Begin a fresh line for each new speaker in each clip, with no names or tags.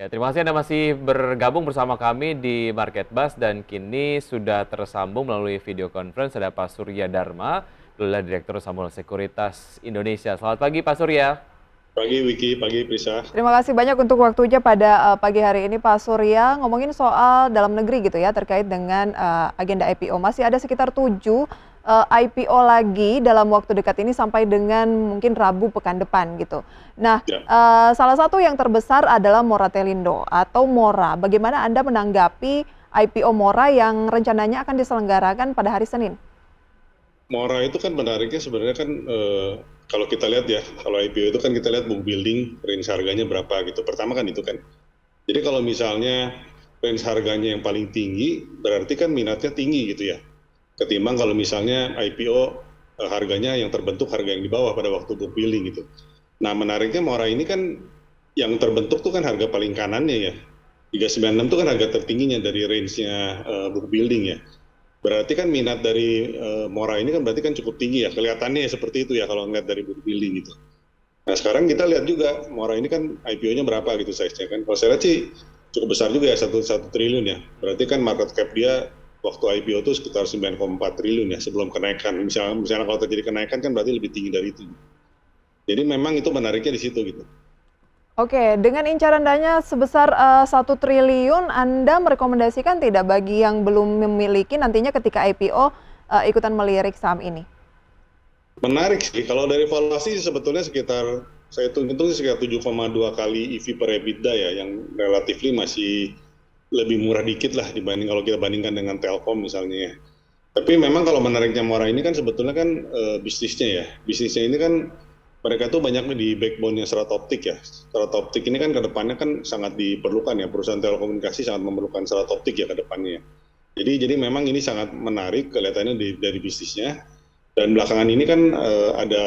Ya, terima kasih Anda masih bergabung bersama kami di Market Buzz dan kini sudah tersambung melalui video conference ada Pak Surya Dharma, beliau adalah Direktur Sambungan Sekuritas Indonesia. Selamat pagi Pak Surya.
Pagi Wiki, pagi Prisa.
Terima kasih banyak untuk waktunya pada pagi hari ini Pak Surya. Ngomongin soal dalam negeri gitu ya terkait dengan agenda IPO. Masih ada sekitar 7 IPO lagi dalam waktu dekat ini sampai dengan mungkin Rabu pekan depan gitu. Nah,
Ya.
salah satu yang terbesar adalah Moratelindo atau Mora. Bagaimana Anda menanggapi IPO Mora yang rencananya akan diselenggarakan pada hari Senin?
Mora itu kan menariknya sebenarnya kan kalau kita lihat ya, kalau IPO itu kan kita lihat book building, range harganya berapa gitu. Pertama kan itu kan. Jadi kalau misalnya range harganya yang paling tinggi, berarti kan minatnya tinggi gitu ya. Ketimbang kalau misalnya IPO harganya yang terbentuk harga yang di bawah pada waktu book building gitu. Nah menariknya Mora ini kan yang terbentuk tuh kan harga paling kanannya ya. 396 itu kan harga tertingginya dari range-nya book building ya. Berarti kan minat dari Mora ini kan berarti kan cukup tinggi ya, kelihatannya ya seperti itu ya kalau ngeliat dari book building gitu. Nah sekarang kita lihat juga Mora ini kan IPO-nya berapa gitu size-nya kan. Kalau saya lihat sih cukup besar juga ya, 1 triliun ya. Berarti kan market cap dia waktu IPO itu sekitar 9,4 triliun ya sebelum kenaikan. Misalnya kalau terjadi kenaikan kan berarti lebih tinggi dari itu. Jadi memang itu menariknya di situ gitu.
Oke, dengan incaran dana sebesar 1 triliun, Anda merekomendasikan tidak bagi yang belum memiliki nantinya ketika IPO ikutan melirik saham ini?
Menarik sih, kalau dari valuasi sebetulnya sekitar, saya hitung sekitar 7,2 kali EV per EBITDA ya, yang relatif masih lebih murah dikit lah dibanding kalau kita bandingkan dengan Telkom misalnya ya. Tapi memang kalau menariknya Mora ini kan sebetulnya kan bisnisnya ya. Bisnisnya ini kan mereka tuh banyak di backbone-nya serat optik ya. Serat optik ini kan ke depannya kan sangat diperlukan ya. Perusahaan telekomunikasi sangat memerlukan serat optik ya ke depannya. Jadi memang ini sangat menarik kelihatannya dari bisnisnya. Dan belakangan ini kan ada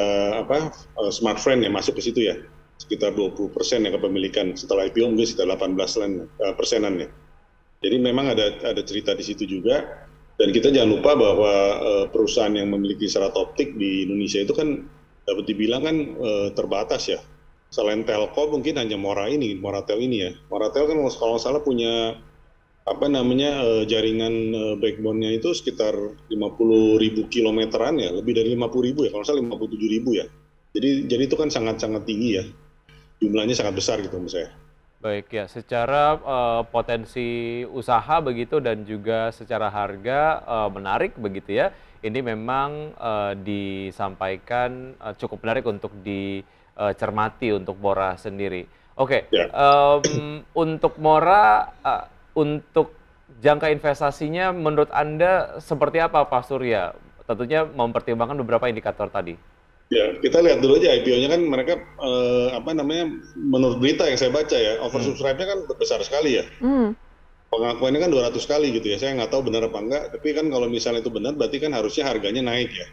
smartfren yang masuk ke situ ya. Sekitar 20% ya kepemilikan. Setelah IPO mungkin sekitar 18% ya. Jadi memang ada cerita di situ juga. Dan kita jangan lupa bahwa perusahaan yang memiliki serat optik di Indonesia itu kan dapat dibilang kan terbatas ya. Selain Telkom mungkin hanya Moratel ini ya. Moratel kan kalau nggak salah punya jaringan backbone-nya itu sekitar 50.000 kilometeran ya, lebih dari 50.000 ya, kalau nggak salah 57.000 ya. Jadi itu kan sangat-sangat tinggi ya. Jumlahnya sangat besar gitu menurut saya.
Baik ya, secara potensi usaha begitu dan juga secara harga menarik begitu ya. Ini memang disampaikan cukup menarik untuk dicermati untuk Mora sendiri. Oke,
Ya.
untuk Mora, untuk jangka investasinya menurut Anda seperti apa Pak Surya? Tentunya mempertimbangkan beberapa indikator tadi.
Ya, kita lihat dulu aja IPO-nya kan mereka menurut berita yang saya baca ya, oversubscribe-nya kan besar sekali ya.
Hmm.
Pengakuannya kan 200 kali gitu ya. Saya nggak tahu benar apa enggak, tapi kan kalau misalnya itu benar berarti kan harusnya harganya naik ya.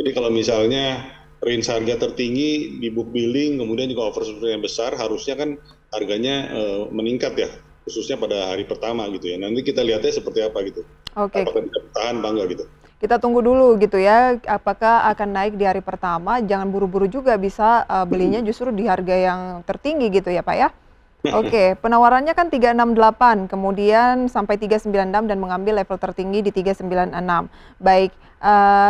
Jadi kalau misalnya range harga tertinggi di book building kemudian juga oversubscribe yang besar, harusnya kan harganya meningkat ya, khususnya pada hari pertama gitu ya. Nanti kita lihatnya seperti apa gitu.
Oke,
Apakah bisa bertahan apa enggak gitu.
kita tunggu dulu gitu ya, apakah akan naik di hari pertama, jangan buru-buru juga bisa belinya justru di harga yang tertinggi gitu ya Pak ya? Oke, penawarannya kan 368, kemudian sampai 396 dan mengambil level tertinggi di 396. Baik,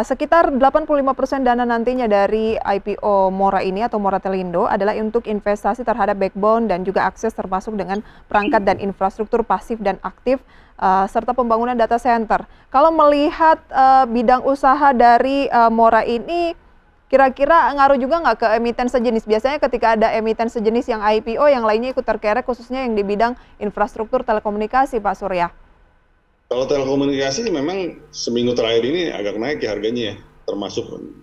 sekitar 85% dana nantinya dari IPO Mora ini atau Moratelindo adalah untuk investasi terhadap backbone dan juga akses termasuk dengan perangkat dan infrastruktur pasif dan aktif serta pembangunan data center. Kalau melihat bidang usaha dari Mora ini, kira-kira ngaruh juga nggak ke emiten sejenis? Biasanya ketika ada emiten sejenis yang IPO, yang lainnya ikut terkerek, khususnya yang di bidang infrastruktur telekomunikasi, Pak Surya.
Kalau telekomunikasi memang seminggu terakhir ini agak naik ya harganya ya.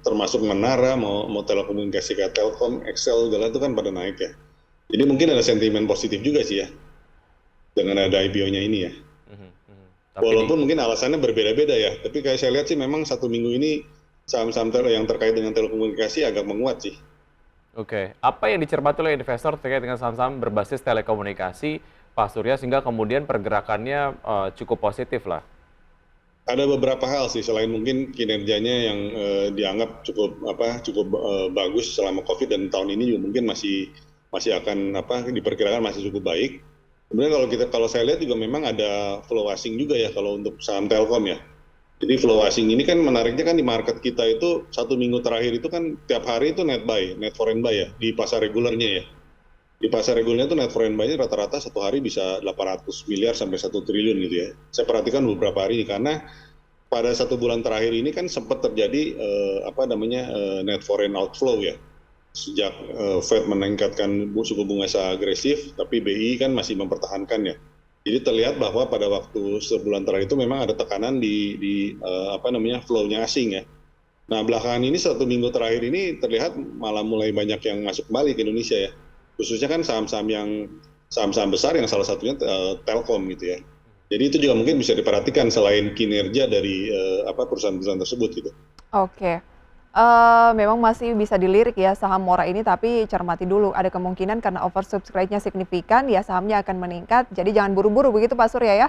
Termasuk Menara, mau telekomunikasi kayak Telkom, Excel, segala itu kan pada naik ya. Jadi mungkin ada sentimen positif juga sih ya dengan ada IPO-nya ini ya.
Mhm, mhm.
Walaupun mungkin alasannya berbeda-beda ya, tapi kayak saya lihat sih memang 1 minggu ini saham-saham yang terkait dengan telekomunikasi agak menguat sih.
Oke, apa yang dicermati oleh investor terkait dengan saham-saham berbasis telekomunikasi, Pak Surya, sehingga kemudian pergerakannya cukup positif lah?
Ada beberapa hal sih selain mungkin kinerjanya yang dianggap cukup bagus selama COVID dan tahun ini juga mungkin masih akan diperkirakan masih cukup baik. Sebenarnya kalau saya lihat juga memang ada flow asing juga ya kalau untuk saham Telkom ya. Jadi flow asing ini kan menariknya kan di market kita itu 1 minggu terakhir itu kan tiap hari itu net buy, net foreign buy ya di pasar regulernya ya. Di pasar regulernya itu net foreign buy-nya rata-rata satu hari bisa 800 miliar sampai 1 triliun gitu ya. Saya perhatikan beberapa hari ini karena pada 1 bulan terakhir ini kan sempat terjadi net foreign outflow ya. Sejak Fed meningkatkan suku bunga secara agresif, tapi BI kan masih mempertahankan ya. Jadi terlihat bahwa pada waktu sebulan terakhir itu memang ada tekanan di flow-nya asing ya. Nah belakangan ini 1 minggu terakhir ini terlihat malah mulai banyak yang masuk kembali ke Indonesia ya. Khususnya kan saham-saham besar yang salah satunya Telkom gitu ya. Jadi itu juga mungkin bisa diperhatikan selain kinerja dari perusahaan-perusahaan tersebut gitu.
Oke. Memang masih bisa dilirik ya saham Mora ini, tapi cermati dulu, ada kemungkinan karena oversubscribe-nya signifikan, ya sahamnya akan meningkat, jadi jangan buru-buru begitu Pak Surya ya?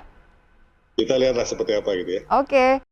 Kita lihatlah seperti apa gitu ya.
Oke.